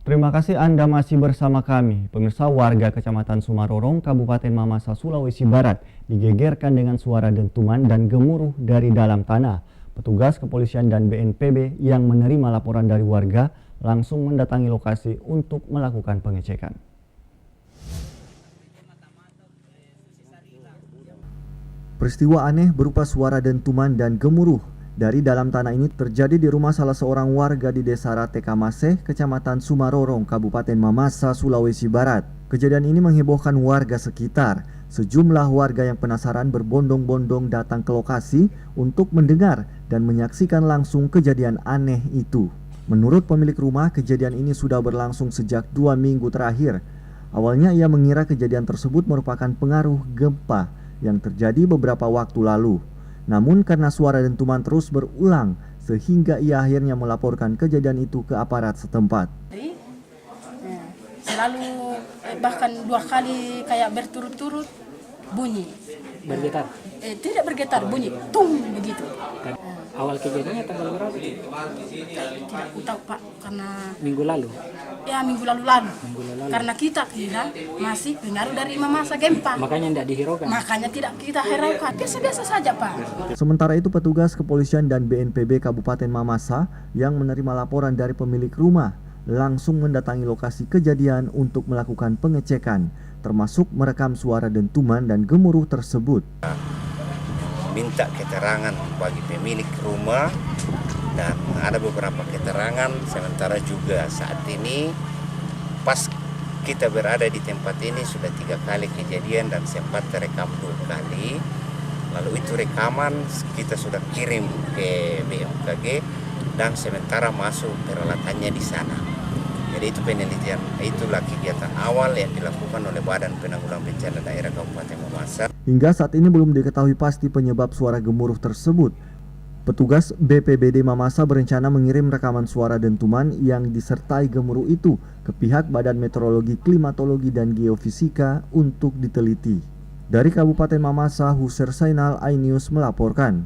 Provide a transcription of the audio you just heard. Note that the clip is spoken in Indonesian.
Terima kasih Anda masih bersama kami. Pemirsa, warga Kecamatan Sumarorong, Kabupaten Mamasa, Sulawesi Barat digegerkan dengan suara dentuman dan gemuruh dari dalam tanah. Petugas kepolisian dan BNPB yang menerima laporan dari warga langsung mendatangi lokasi untuk melakukan pengecekan. Peristiwa aneh berupa suara dentuman dan gemuruh dari dalam tanah ini terjadi di rumah salah seorang warga di Desa Ratekamaseh, Kecamatan Sumarorong, Kabupaten Mamasa, Sulawesi Barat. Kejadian ini menghebohkan warga sekitar. Sejumlah warga yang penasaran berbondong-bondong datang ke lokasi untuk mendengar dan menyaksikan langsung kejadian aneh itu. Menurut pemilik rumah, kejadian ini sudah berlangsung sejak 2 minggu terakhir. Awalnya ia mengira kejadian tersebut merupakan pengaruh gempa yang terjadi beberapa waktu lalu. Namun karena suara dentuman terus berulang, sehingga ia akhirnya melaporkan kejadian itu ke aparat setempat. Selalu bahkan 2 kali kayak berturut-turut bunyi. Bergetar? Tidak bergetar, bunyi tung begitu. Awal kejadiannya tanggal berapa? Tidak tahu Pak, karena Minggu lalu? Ya minggu lalu. Karena kita kira masih pengaruh dari masa gempa. Makanya tidak dihiraukan? Makanya tidak kita hiraukan, biasa-biasa saja Pak. Sementara itu petugas kepolisian dan BNPB Kabupaten Mamasa yang menerima laporan dari pemilik rumah langsung mendatangi lokasi kejadian untuk melakukan pengecekan, termasuk merekam suara dentuman dan gemuruh tersebut. Minta keterangan bagi pemilik rumah dan ada beberapa keterangan, sementara juga saat ini pas kita berada di tempat ini sudah 3 kali kejadian dan sempat terekam 2 kali. Lalu itu rekaman kita sudah kirim ke BMKG dan sementara masuk peralatannya di sana. Jadi itu penelitian, itulah kegiatan awal yang dilakukan oleh Badan Penanggulangan Bencana Daerah Kabupaten Mamasa. Hingga saat ini belum diketahui pasti penyebab suara gemuruh tersebut. Petugas BPBD Mamasa berencana mengirim rekaman suara dentuman yang disertai gemuruh itu ke pihak Badan Meteorologi, Klimatologi, dan Geofisika untuk diteliti. Dari Kabupaten Mamasa, Huser Sainal, iNews melaporkan.